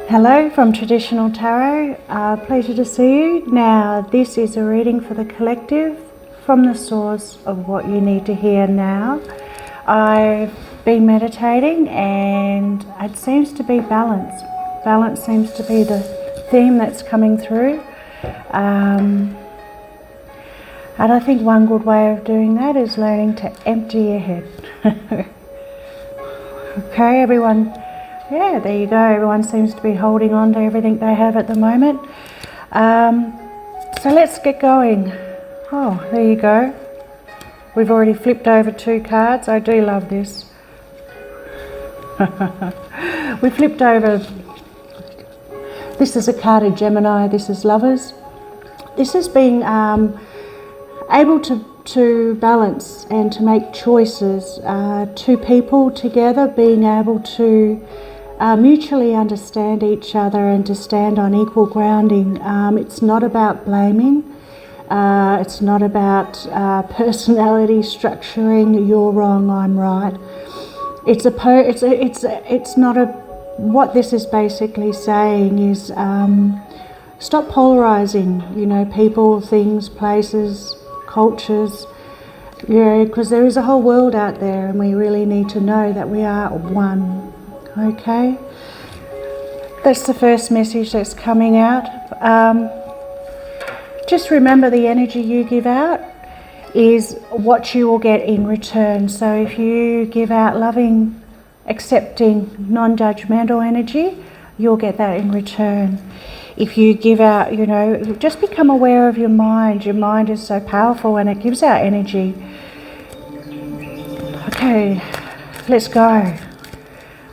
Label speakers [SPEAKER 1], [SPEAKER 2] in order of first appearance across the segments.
[SPEAKER 1] Hello from Traditional Tarot, pleasure to see you. Now this is a reading for the collective from the source of what you need to hear now. I've been meditating and it seems to be balance. Balance seems to be the theme that's coming through. And I think one good way of doing that is learning to empty your head. Okay, everyone. Yeah, there you go. Everyone seems to be holding on to everything they have at the moment. So let's get going. Oh, there you go. We've already flipped over 2 cards. I do love this. We flipped over. This is a card of Gemini. This is Lovers. This is being able to balance and to make choices. 2 people together being able to mutually understand each other and to stand on equal grounding. It's not about blaming. It's not about personality structuring. You're wrong, I'm right. It's not a. What this is basically saying is stop polarizing. You know, people, things, places, cultures. Yeah, because there is a whole world out there, and we really need to know that we are one. Okay, that's the first message that's coming out. Just remember, the energy you give out is what you will get in return. So if you give out loving, accepting, non-judgmental energy, you'll get that in return. If you give out, you know, just become aware of your mind. Your mind is so powerful and it gives out energy. Okay, let's go.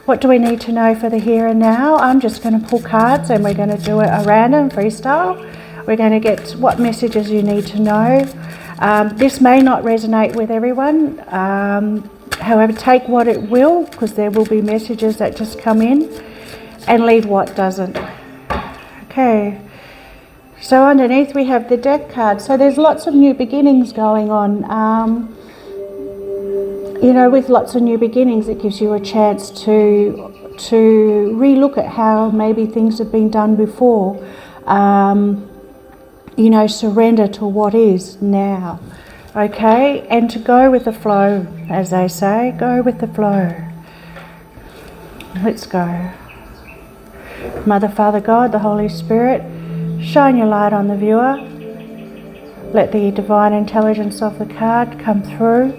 [SPEAKER 1] What do we need to know for the here and now? I'm just going to pull cards and we're going to do it a random freestyle. We're going to get what messages you need to know. This may not resonate with everyone. However, take what it will, because there will be messages that just come in, and leave what doesn't. Okay. So underneath we have the Death card. So there's lots of new beginnings going on. You know, with lots of new beginnings, it gives you a chance to re-look at how maybe things have been done before. You know, surrender to what is now. Okay, and to go with the flow, as they say, go with the flow. Let's go. Mother, Father, God, the Holy Spirit, shine your light on the viewer. Let the divine intelligence of the card come through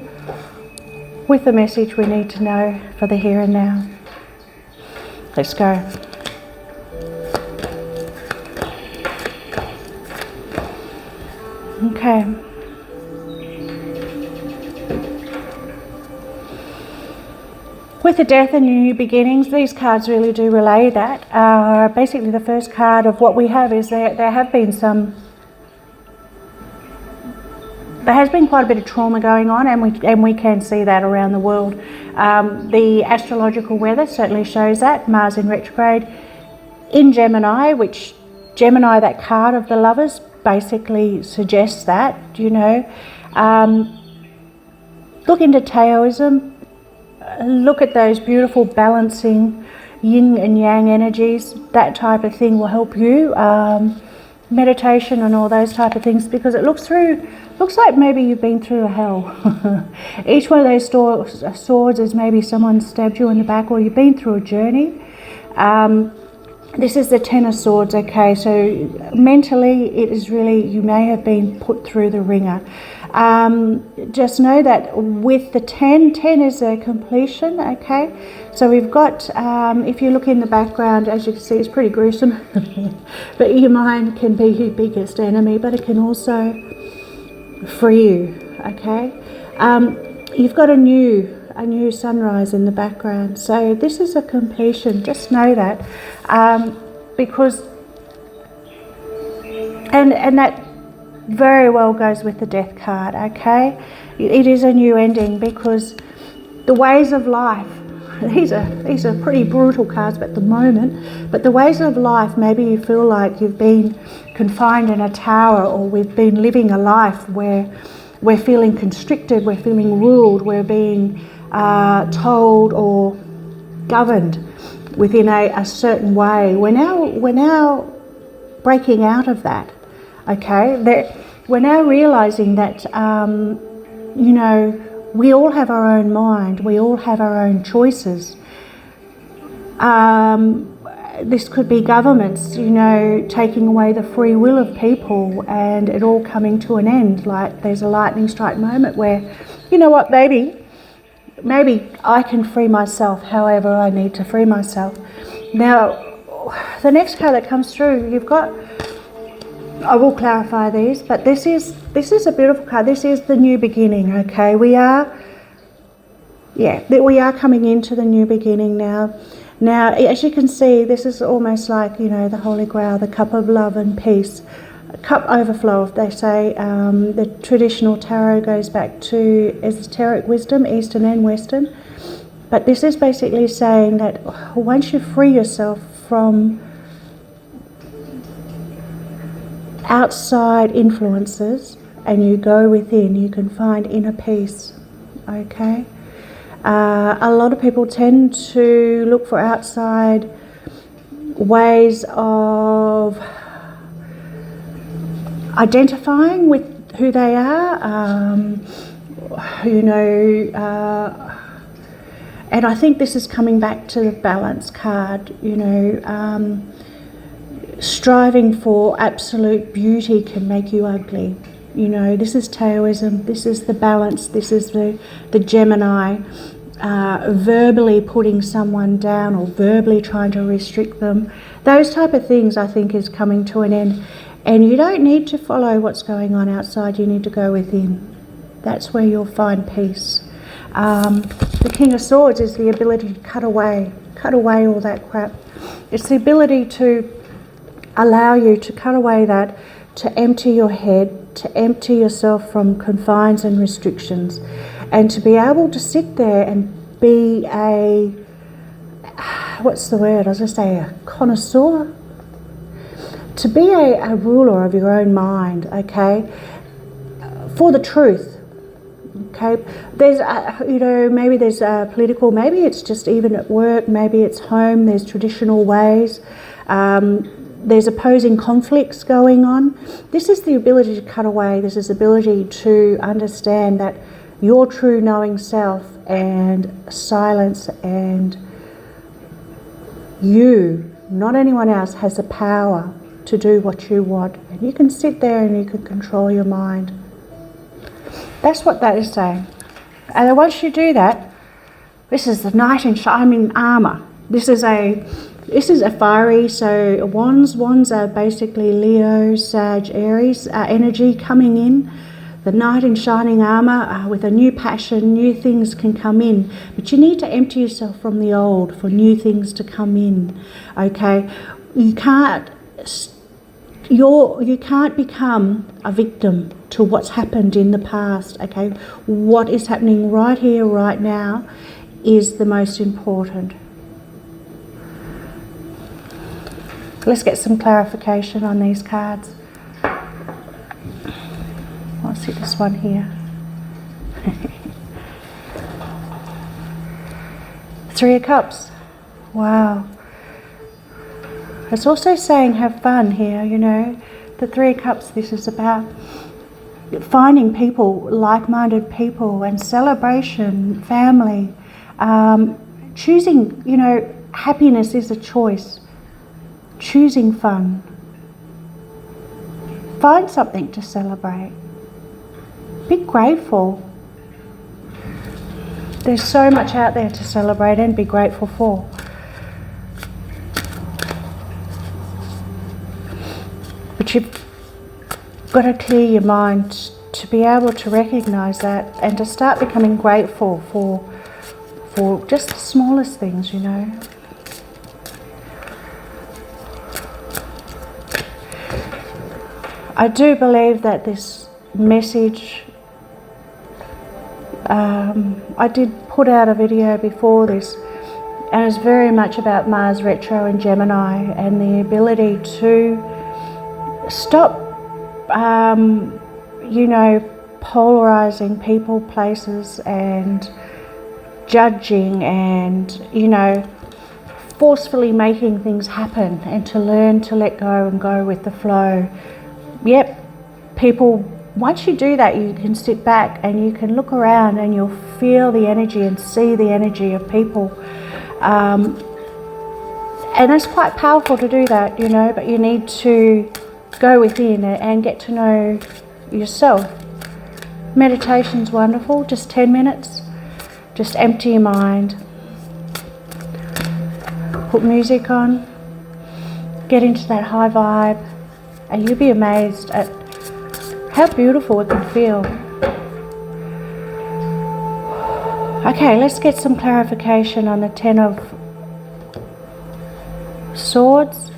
[SPEAKER 1] with the message we need to know for the here and now. Let's go. Okay. With the Death and new beginnings, these cards really do relay that. Basically, the first card of what we have is there has been quite a bit of trauma going on, and we can see that around the world. The astrological weather certainly shows that. Mars in retrograde in Gemini, which Gemini, that card of the Lovers, basically suggests that, you know. Look into Taoism. Look at those beautiful balancing yin and yang energies. That type of thing will help you. Meditation and all those type of things, because it looks like maybe you've been through a hell. Each one of those swords is maybe someone stabbed you in the back, or you've been through a journey. This is the 10 of Swords. Okay, so mentally it is really, you may have been put through the ringer. Just know that with the 10 is a completion. Okay, so we've got, if you look in the background, as you can see, it's pretty gruesome. But your mind can be your biggest enemy, but it can also free you. Okay, you've got a new sunrise in the background, so this is a completion. Just know that, because and that very well goes with the Death card. Okay, it is a new ending, because the ways of life, these are pretty brutal cards at the moment, but the ways of life, maybe you feel like you've been confined in a tower, or we've been living a life where we're feeling constricted, we're feeling ruled, we're being told or governed. within a certain way. We're now breaking out of that. Okay, we're now realizing that you know, we all have our own mind, we all have our own choices. This could be governments, you know, taking away the free will of people and it all coming to an end. Like there's a lightning strike moment where, you know what, maybe I can free myself however I need to free myself. Now, the next card that comes through, you've got, I will clarify these, but this is a beautiful card. This is the new beginning, okay? We are coming into the new beginning now. Now, as you can see, this is almost like, you know, the Holy Grail, the cup of love and peace. A cup overflow, they say. The traditional tarot goes back to esoteric wisdom, Eastern and Western. But this is basically saying that once you free yourself from outside influences and you go within, you can find inner peace, okay? A lot of people tend to look for outside ways of identifying with who they are, you know, and I think this is coming back to the balance card, you know, striving for absolute beauty can make you ugly. You know, this is Taoism, this is the balance, this is the Gemini, verbally putting someone down or verbally trying to restrict them. Those type of things I think is coming to an end. And you don't need to follow what's going on outside, you need to go within. That's where you'll find peace. The King of Swords is the ability to cut away all that crap. It's the ability to allow you to cut away that, to empty your head, to empty yourself from confines and restrictions, and to be able to sit there and be a, what's the word, I was going to say a connoisseur, to be a ruler of your own mind, okay, for the truth, okay. There's, you know, maybe there's political, maybe it's just even at work, maybe it's home, there's traditional ways, there's opposing conflicts going on. This is the ability to cut away. This is the ability to understand that your true knowing self and silence and you, not anyone else, has the power to do what you want. And you can sit there and you can control your mind. That's what that is saying. And then once you do that, this is the knight in shining armour. This is a fiery, so wands are basically Leo, Sag, Aries energy coming in. The knight in shining armour, with a new passion, new things can come in. But you need to empty yourself from the old for new things to come in, okay? You can't become a victim to what's happened in the past, okay? What is happening right here, right now is the most important. Let's get some clarification on these cards. I'll see this one here. Three of Cups. Wow. It's also saying have fun here, you know. The Three of Cups, this is about finding people, like-minded people, and celebration, family. Choosing, you know, happiness is a choice. Choosing fun. Find something to celebrate. Be grateful. There's so much out there to celebrate and be grateful for. But you've got to clear your mind to be able to recognise that and to start becoming grateful for just the smallest things, you know. I do believe that this message, I did put out a video before this, and it's very much about Mars retro and Gemini and the ability to stop, you know, polarizing people, places, and judging, and, you know, forcefully making things happen, and to learn to let go and go with the flow. Yep, people, once you do that, you can sit back and you can look around and you'll feel the energy and see the energy of people. And it's quite powerful to do that, you know, but you need to go within and get to know yourself. Meditation's wonderful, just 10 minutes. Just empty your mind. Put music on. Get into that high vibe. And you'll be amazed at how beautiful it can feel. Okay, let's get some clarification on the Ten of Swords.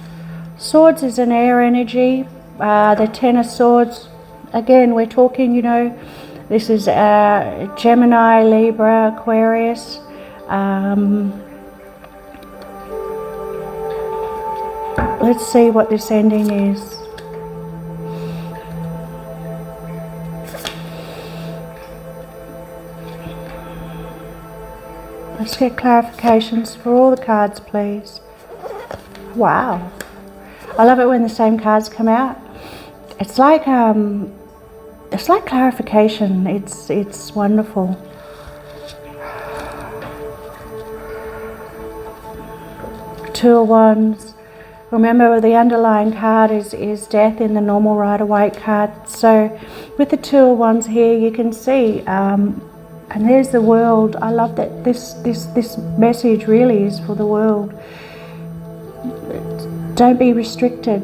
[SPEAKER 1] Swords is an air energy. The Ten of Swords, again, we're talking, you know, this is Gemini, Libra, Aquarius. Let's see what this ending is. Let's get clarifications for all the cards, please. Wow, I love it when the same cards come out. It's like clarification. It's wonderful. Two of Wands. Remember, the underlying card is death in the normal Rider-Waite card. So with the Two of Wands here, you can see, and there's the world. I love that this message really is for the world. Don't be restricted.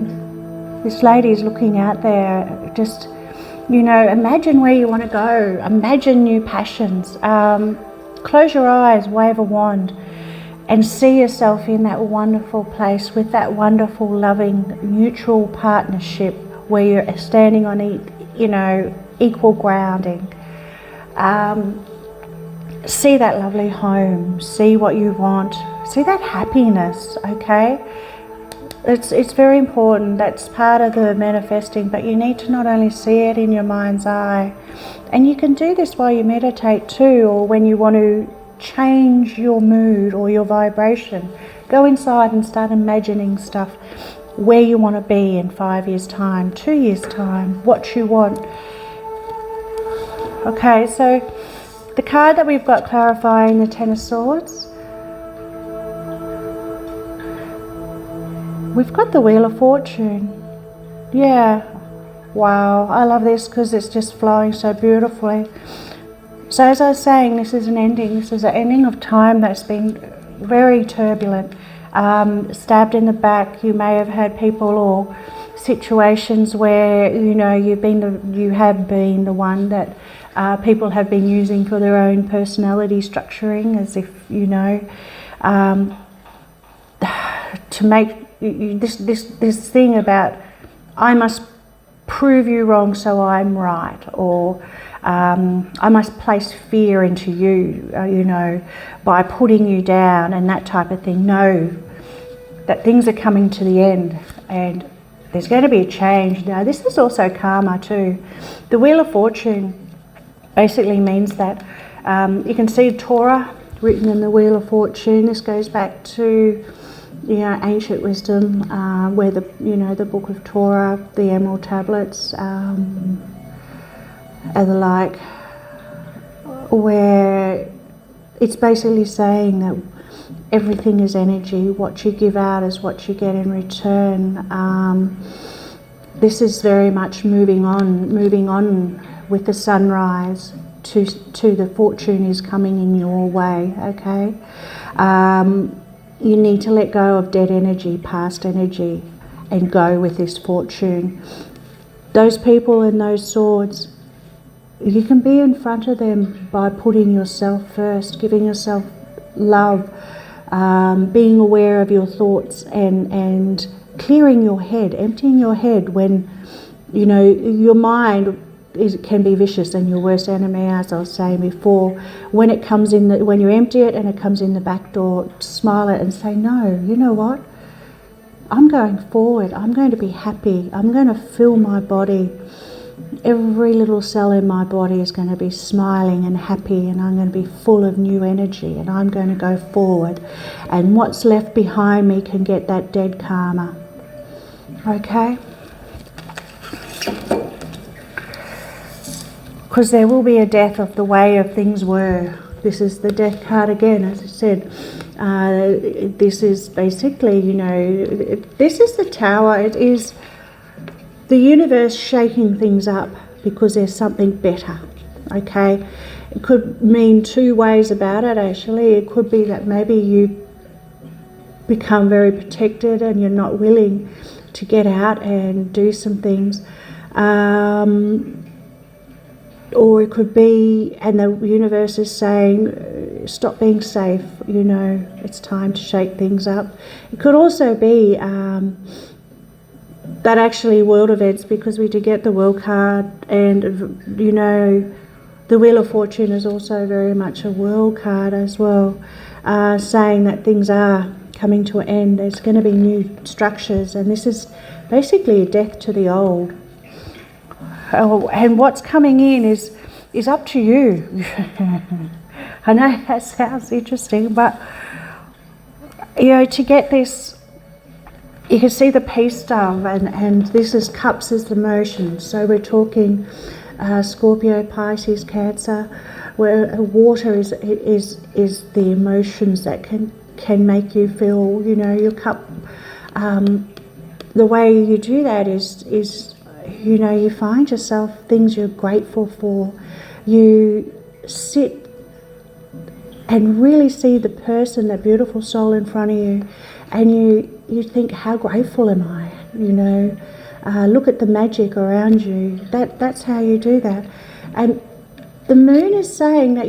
[SPEAKER 1] This lady is looking out there. Just, you know, imagine where you want to go. Imagine new passions. Close your eyes, wave a wand, and see yourself in that wonderful place with that wonderful, loving, mutual partnership where you're standing on, you know, equal grounding. See that lovely home. See what you want. See that happiness, okay? It's very important. That's part of the manifesting, but you need to not only see it in your mind's eye, and you can do this while you meditate too, or when you want to change your mood or your vibration. Go inside and start imagining stuff, where you want to be in 5 years' time, 2 years' time, what you want. Okay, so the card that we've got clarifying the Ten of Swords, we've got the Wheel of Fortune. Yeah, wow, I love this because it's just flowing so beautifully. So as I was saying, this is an ending. This is an ending of time that's been very turbulent. Stabbed in the back. You may have had people or situations where, you know, you have been the one that people have been using for their own personality structuring, as if, you know, to make this thing about, I must prove you wrong so I'm right, or I must place fear into you, you know, by putting you down and that type of thing. Know that things are coming to the end and there's going to be a change. Now, this is also karma too. The Wheel of Fortune basically means that you can see Torah written in the Wheel of Fortune. This goes back to, you know, ancient wisdom, where the Book of Torah, the Emerald Tablets, and the like, where it's basically saying that everything is energy. What you give out is what you get in return. This is very much moving on with the sunrise to the fortune is coming in your way. Okay. You need to let go of dead energy, past energy, and go with this fortune. Those people and those swords, you can be in front of them by putting yourself first, giving yourself love, being aware of your thoughts and clearing your head, emptying your head when, you know, your mind can be vicious and your worst enemy, as I was saying before. When it comes in, when you empty it and it comes in the back door, smile it and say, no, you know what? I'm going forward. I'm going to be happy. I'm going to fill my body Every little cell in my body is going to be smiling and happy, and I'm going to be full of new energy, and I'm going to go forward, and what's left behind me can get that dead karma. Okay? Because there will be a death of the way of things were. This is the death card again, as I said. This is basically, you know, this is the Tower. It is the universe shaking things up because there's something better, okay? It could mean two ways about it, actually. It could be that maybe you become very protected and you're not willing to get out and do some things. Or it could be, and the universe is saying, stop being safe, you know, it's time to shake things up. It could also be that actually world events, because we did get the world card, and you know, the Wheel of Fortune is also very much a world card as well, saying that things are coming to an end. There's going to be new structures, and this is basically a death to the old. And what's coming in is up to you. I know that sounds interesting, but you know, to get this, you can see the peace dove, and this is cups as the motion. So we're talking Scorpio, Pisces, Cancer, where water is the emotions that can make you feel, you know, your cup. The way you do that is you know, you find yourself things you're grateful for. You sit and really see the person, that beautiful soul in front of you, and you think, how grateful am I? You know, look at the magic around you. That's how you do that. And the moon is saying that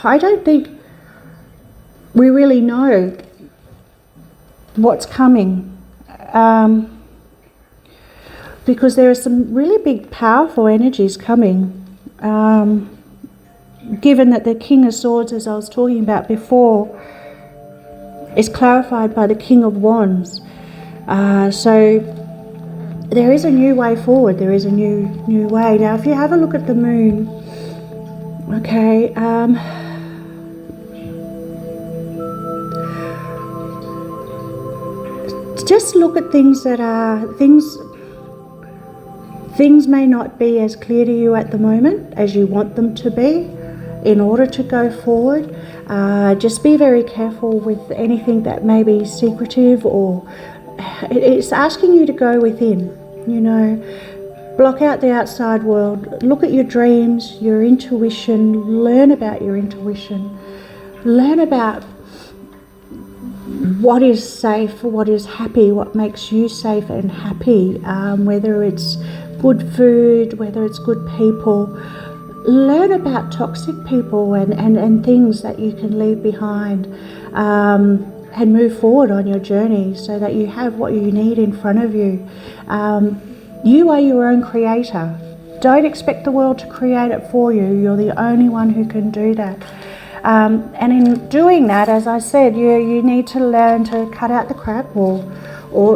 [SPEAKER 1] I don't think we really know what's coming. Because there are some really big, powerful energies coming. Given that the King of Swords, as I was talking about before, is clarified by the King of Wands. So there is a new way forward. There is a new way. Now, if you have a look at the moon, okay, just look at things that are Things may not be as clear to you at the moment as you want them to be in order to go forward. Just be very careful with anything that may be secretive, or it's asking you to go within, you know. Block out the outside world. Look at your dreams, your intuition. Learn about your intuition. Learn about what is safe, what is happy, what makes you safe and happy, whether it's good food, whether it's good people. Learn about toxic people and things that you can leave behind, and move forward on your journey so that you have what you need in front of you. You are your own creator. Don't expect the world to create it for you. You're the only one who can do that. And in doing that, as I said, you need to learn to cut out the crap, or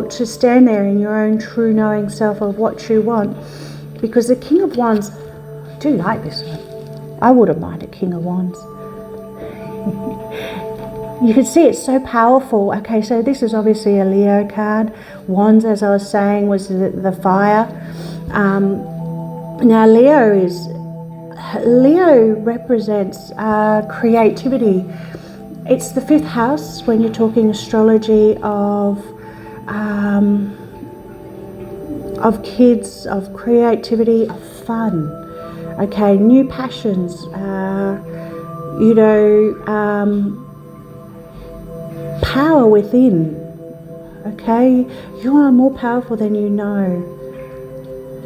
[SPEAKER 1] to stand there in your own true knowing self of what you want. Because the King of Wands, I do like this one. I wouldn't mind a King of Wands. You can see it's so powerful. Okay, so this is obviously a Leo card. Wands, as I was saying, was the fire. Now Leo represents creativity. It's the 5th house when you're talking astrology of kids, of creativity, of fun. Okay, new passions. You know, power within. Okay, you are more powerful than you know.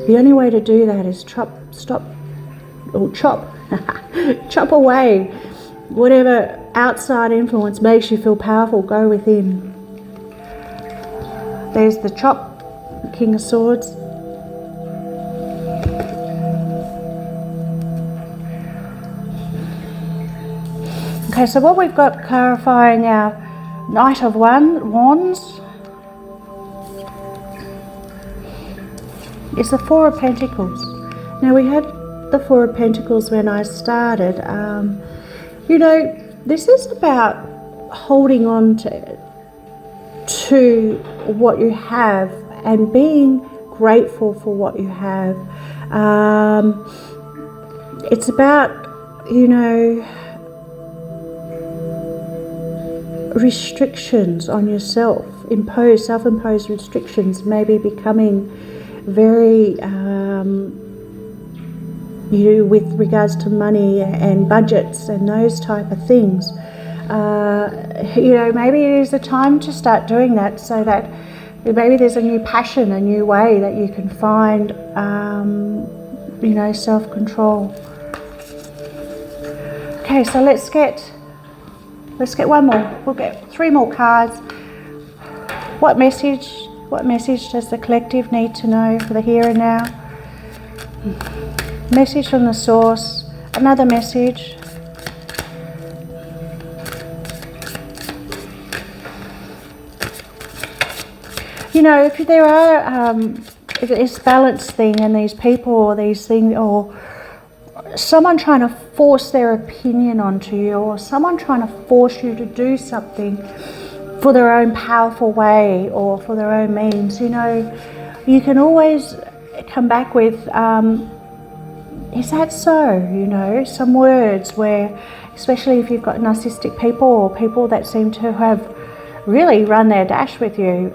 [SPEAKER 1] The only way to do that is chop away whatever outside influence makes you feel powerful. Go within. There's the chop, the King of Swords. Okay, so what we've got clarifying our Knight of Wands is the Four of Pentacles. Now we had the Four of Pentacles when I started. You know, this is about holding on to what you have and being grateful for what you have. It's about, you know, restrictions on yourself, self-imposed restrictions, maybe becoming very, you know, with regards to money and budgets and those type of things. You know, maybe it is the time to start doing that, so that maybe there's a new passion, a new way that you can find, you know, self-control. Okay, so let's get one more. We'll get 3 more cards. What message does the collective need to know for the here and now? Message from the source. Another message. You know, if there are this balance thing and these people or these things, or someone trying to force their opinion onto you, or someone trying to force you to do something for their own powerful way or for their own means, you know, you can always come back with, is that so? You know, some words where, especially if you've got narcissistic people or people that seem to have really run their dash with you,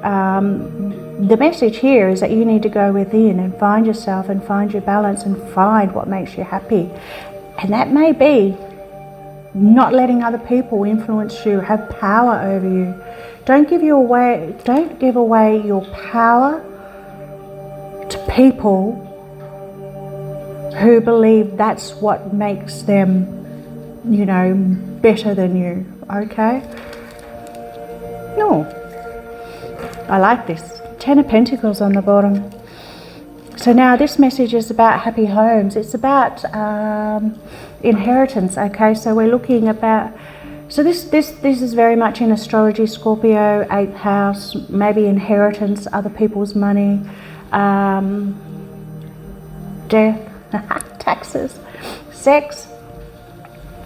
[SPEAKER 1] the message here is that you need to go within and find yourself and find your balance and find what makes you happy. And that may be not letting other people influence you, have power over you. Don't give away your power to people who believe that's what makes them, you know, better than you. Okay? No. I like this. 10 of Pentacles on the bottom. So now this message is about happy homes. It's about inheritance. Okay, so we're looking about. So this is very much in astrology, Scorpio, 8th house, maybe inheritance, other people's money, death, taxes, sex,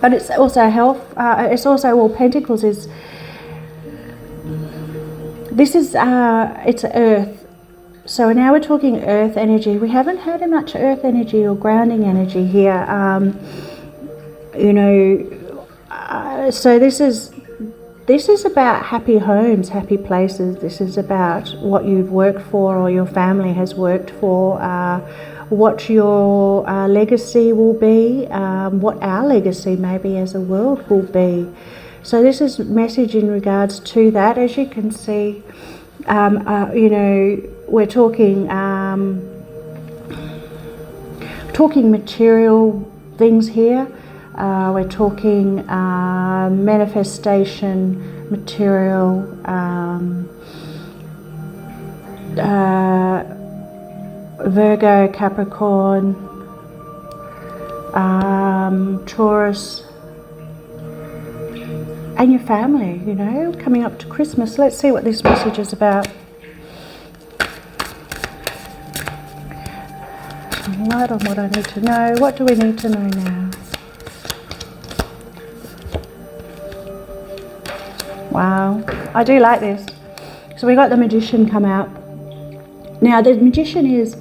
[SPEAKER 1] but it's also health. It's also, well, Pentacles is. This is it's Earth. So now we're talking Earth energy. We haven't had much Earth energy or grounding energy here. You know, so this is about happy homes, happy places. This is about what you've worked for or your family has worked for, what your legacy will be, what our legacy maybe as a world will be. So this is message in regards to that. As you can see, you know, we're talking material things here. We're talking manifestation, material, Virgo, Capricorn, Taurus, and your family, you know, coming up to Christmas. Let's see what this message is about. Light on what I need to know. What do we need to know now? Wow, I do like this. So we got the Magician come out. Now the Magician is,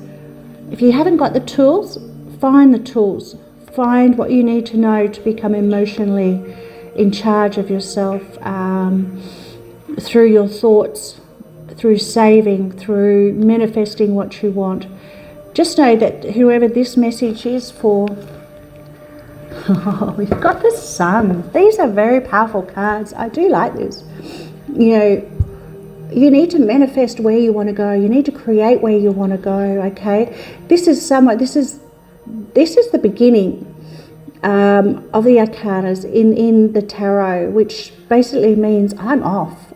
[SPEAKER 1] if you haven't got the tools, find the tools. Find what you need to know to become emotionally in charge of yourself, through your thoughts, through saving, through manifesting what you want. Just know that whoever this message is for, we've got the Sun. These are very powerful cards. I do like this. You know, you need to manifest where you want to go. You need to create where you want to go. Okay, this is the beginning of the arcanas in the tarot, which basically means I'm off.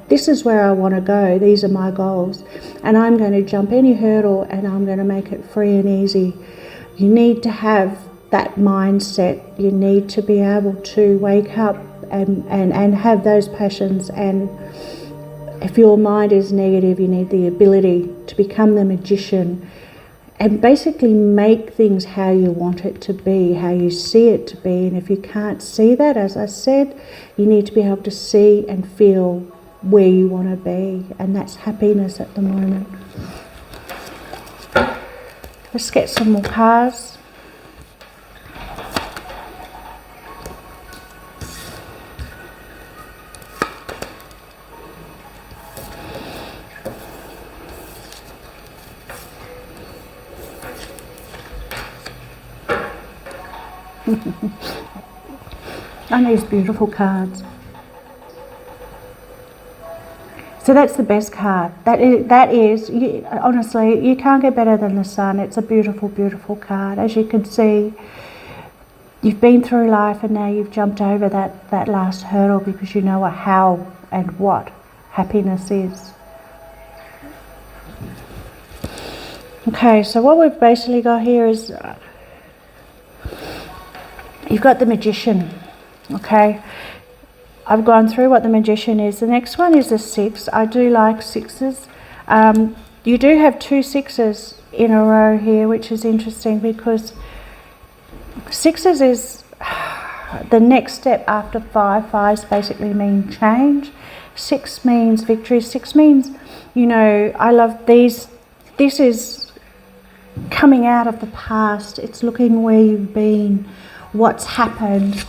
[SPEAKER 1] This is where I want to go. These are my goals, and I'm going to jump any hurdle and I'm going to make it free and easy. You need to have that mindset. You need to be able to wake up and have those passions. And if your mind is negative, you need the ability to become the magician and basically make things how you want it to be, how you see it to be. And if you can't see that, as I said, you need to be able to see and feel where you want to be, and that's happiness at the moment. Let's get some more cards. And these beautiful cards. So that's the best card. That is honestly, you can't get better than the Sun. It's a beautiful, beautiful card. As you can see, you've been through life and now you've jumped over that last hurdle because you know how and what happiness is. Okay, so what we've basically got here is you've got the Magician. Okay, I've gone through what the Magician is. The next one is a 6. I do like 6s. You do have 2 6s in a row here, which is interesting because 6s is the next step after 5. 5s basically mean change. 6 means victory. 6 means, you know, I love these. This is coming out of the past. It's looking where you've been, what's happened,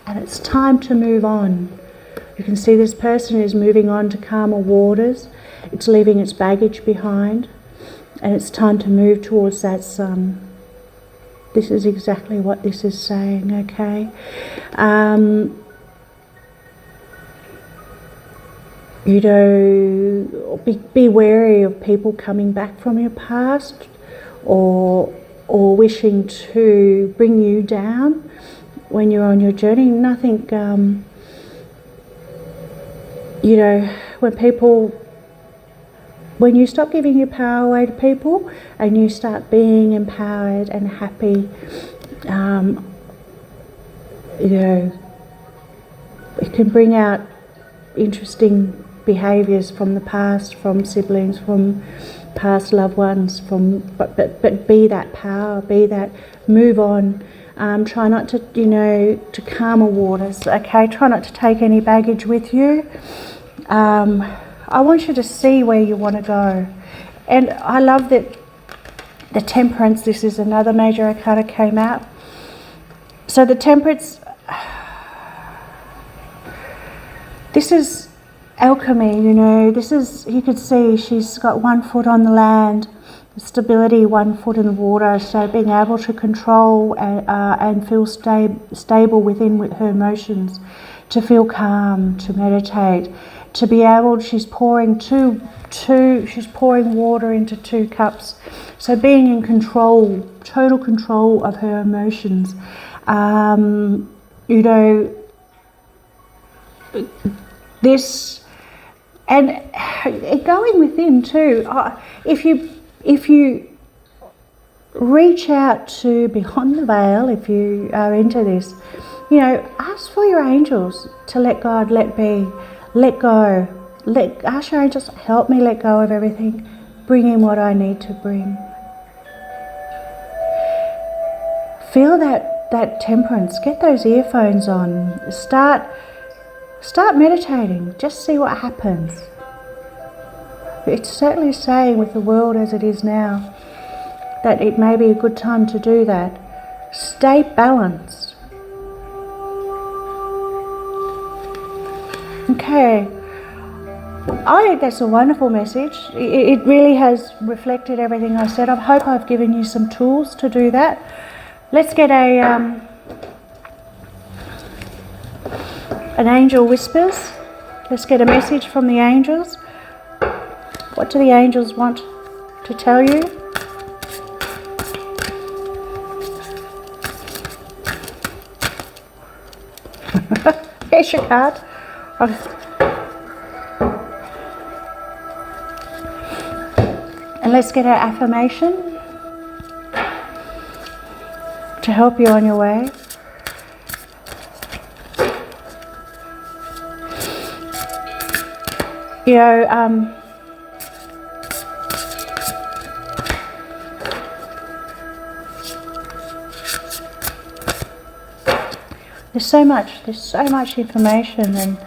[SPEAKER 1] and it's time to move on. You can see this person is moving on to calmer waters. It's leaving its baggage behind, and it's time to move towards that Sun. This is exactly what this is saying, okay? You know, be wary of people coming back from your past or wishing to bring you down when you're on your journey. Nothing, you know, when you stop giving your power away to people and you start being empowered and happy, you know, it can bring out interesting behaviours from the past, from siblings, from past loved ones, but be that power, be that, move on. Try not to, you know, to calmer waters, okay? Try not to take any baggage with you. I want you to see where you want to go. And I love that the Temperance, this is another major arcana came out. So the Temperance, this is alchemy, you know. This is, you could see she's got 1 foot on the land, stability, 1 foot in the water, so being able to control and feel stable within with her emotions, to feel calm, to meditate, to be able, she's pouring she's pouring water into 2 cups, so being in control, total control of her emotions. You know, this, and going within too, if you reach out to beyond the veil, if you are into this, you know, ask for your angels to let God, let be, let go. Ask your angels, help me let go of everything, bring in what I need to bring. Feel that temperance. Get those earphones on. Start meditating. Just see what happens. It's certainly saying, with the world as it is now, that it may be a good time to do that. Stay balanced. Okay. I think that's a wonderful message. It really has reflected everything I said. I hope I've given you some tools to do that. Let's get an angel whispers. Let's get a message from the angels. What do the angels want to tell you? Here's your card. And let's get our affirmation to help you on your way. You know, There's so much information and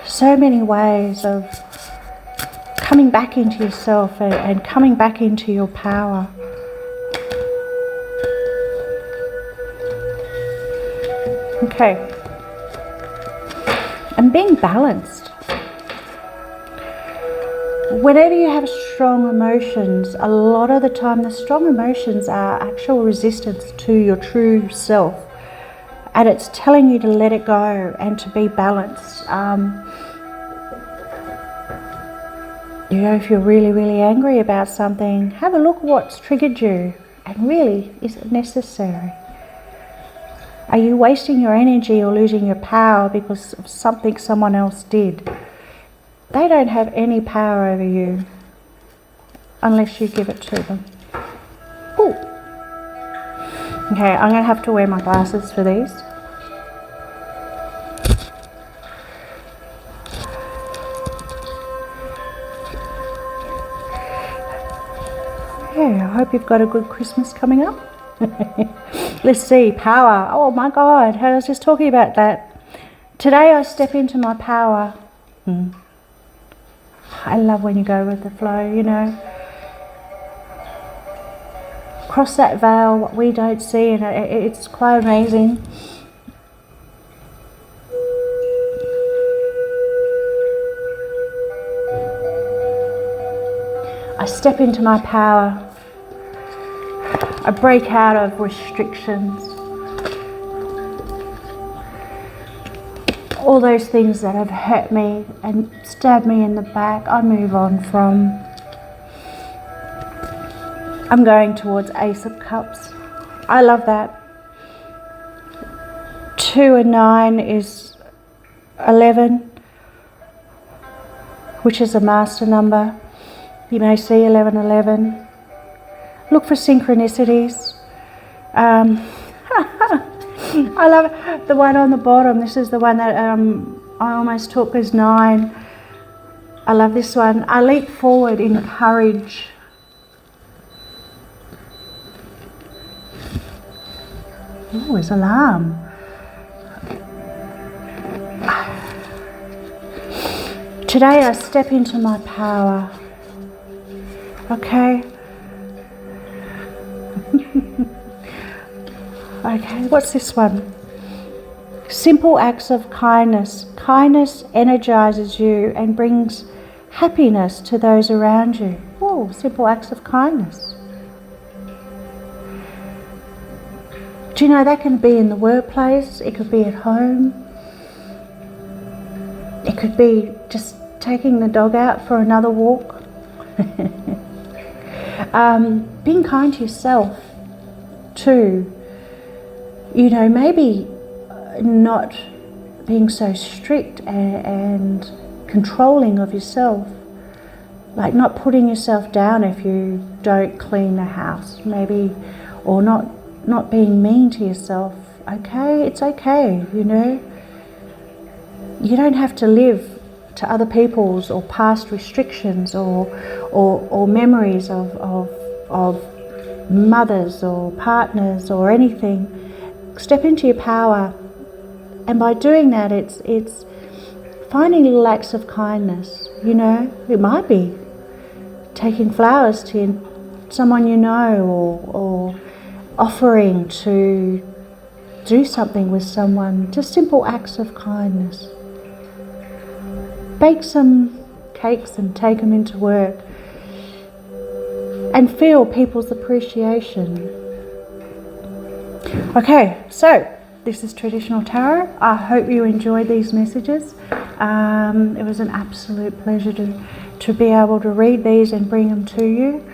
[SPEAKER 1] so many ways of coming back into yourself and coming back into your power. Okay. And being balanced. Whenever you have strong emotions, a lot of the time the strong emotions are actual resistance to your true self. And it's telling you to let it go and to be balanced. You know, if you're really, really angry about something, have a look at what's triggered you. And really, is it necessary? Are you wasting your energy or losing your power because of something someone else did? They don't have any power over you unless you give it to them. Ooh. Okay, I'm going to have to wear my glasses for these. Yeah, I hope you've got a good Christmas coming up. Let's see, power. Oh my God, I was just talking about that. Today I step into my power. I love when you go with the flow, you know. Cross that veil, what we don't see, and it's quite amazing. I step into my power. I break out of restrictions. All those things that have hurt me and stabbed me in the back, I move on from. I'm going towards Ace of Cups. I love that. 2 and 9 is 11, which is a master number. You may see 1111. Look for synchronicities. I love the one on the bottom. This is the one that I almost took as 9. I love this one. I leap forward in courage. Oh, it's alarm. Today I step into my power. Okay. Okay, what's this one? Simple acts of kindness. Kindness energizes you and brings happiness to those around you. Oh, simple acts of kindness. Do you know that can be in the workplace? It could be at home. It could be just taking the dog out for another walk. Being kind to yourself too. You know, maybe not being so strict and controlling of yourself. Like not putting yourself down if you don't clean the house, maybe, or not being mean to yourself. Okay, it's okay, you know. You don't have to live to other people's or past restrictions or memories of mothers or partners or anything. Step into your power, and by doing that, it's finding little acts of kindness. You know, it might be taking flowers to someone you know, or offering to do something with someone. Just simple acts of kindness. Bake some cakes and take them into work, and feel people's appreciation. Okay, so this is Traditional Tarot. I hope you enjoyed these messages. It was an absolute pleasure to be able to read these and bring them to you.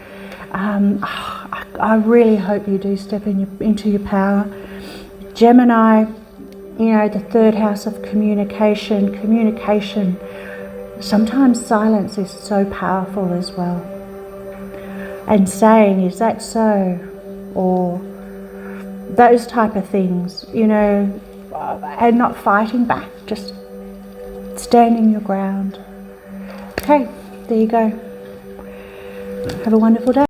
[SPEAKER 1] I really hope you do step into your power. Gemini, you know, the third house of communication. Sometimes silence is so powerful as well. And saying, is that so? Or those type of things, you know, and not fighting back, just standing your ground. Okay, there you go. Have a wonderful day.